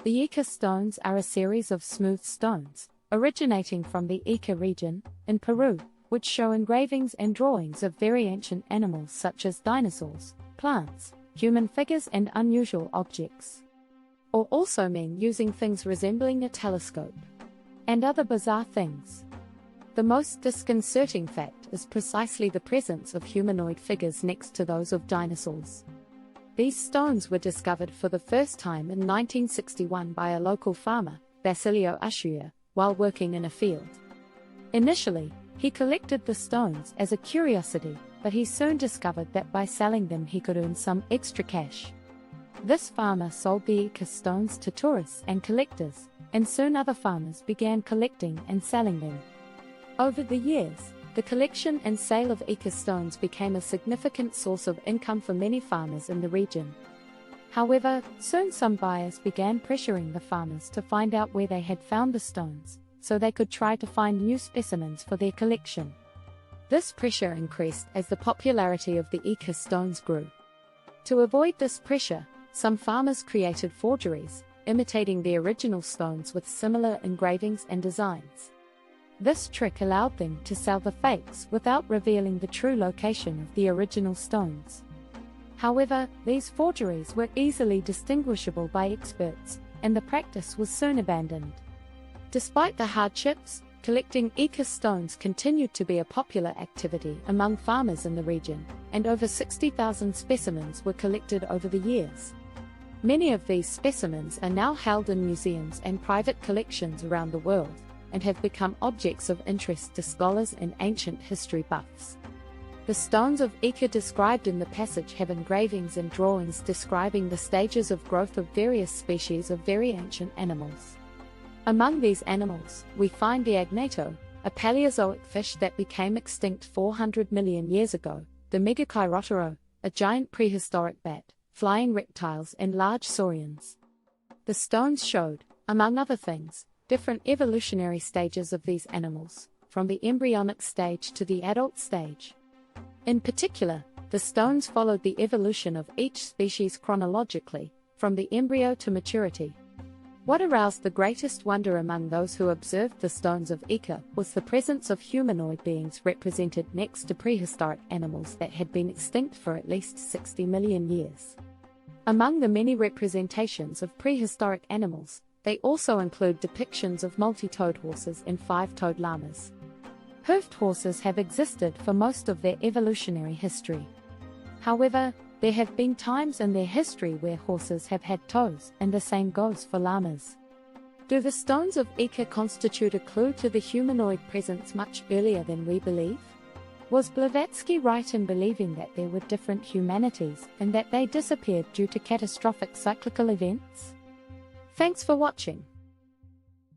The Ica Stones are a series of smooth stones, originating from the Ica region, in Peru, which show engravings and drawings of very ancient animals such as dinosaurs, plants, human figures and unusual objects. Or also men using things resembling a telescope. And other bizarre things. The most disconcerting fact is precisely the presence of humanoid figures next to those of dinosaurs. These stones were discovered for the first time in 1961 by a local farmer, Basilio Uschuya, while working in a field. Initially, he collected the stones as a curiosity, but he soon discovered that by selling them he could earn some extra cash. This farmer sold the Ica stones to tourists and collectors, and soon other farmers began collecting and selling them. Over the years, the collection and sale of Ica stones became a significant source of income for many farmers in the region. However, soon some buyers began pressuring the farmers to find out where they had found the stones, so they could try to find new specimens for their collection. This pressure increased as the popularity of the Ica stones grew. To avoid this pressure, some farmers created forgeries, imitating the original stones with similar engravings and designs. This trick allowed them to sell the fakes without revealing the true location of the original stones. However, these forgeries were easily distinguishable by experts, and the practice was soon abandoned. Despite the hardships, collecting Ica stones continued to be a popular activity among farmers in the region, and over 60,000 specimens were collected over the years. Many of these specimens are now held in museums and private collections around the world, and have become objects of interest to scholars and ancient history buffs. The stones of Ica described in the passage have engravings and drawings describing the stages of growth of various species of very ancient animals. Among these animals, we find the agnato, a Paleozoic fish that became extinct 400 million years ago, the Megachiroptero, a giant prehistoric bat, flying reptiles and large saurians. The stones showed, among other things, different evolutionary stages of these animals, from the embryonic stage to the adult stage. In particular, the stones followed the evolution of each species chronologically, from the embryo to maturity. What aroused the greatest wonder among those who observed the stones of Ica was the presence of humanoid beings represented next to prehistoric animals that had been extinct for at least 60 million years. Among the many representations of prehistoric animals, they also include depictions of multi-toed horses and five-toed llamas. Hoofed horses have existed for most of their evolutionary history. However, there have been times in their history where horses have had toes, and the same goes for llamas. Do the stones of Ica constitute a clue to the humanoid presence much earlier than we believe? Was Blavatsky right in believing that there were different humanities and that they disappeared due to catastrophic cyclical events? Thanks for watching.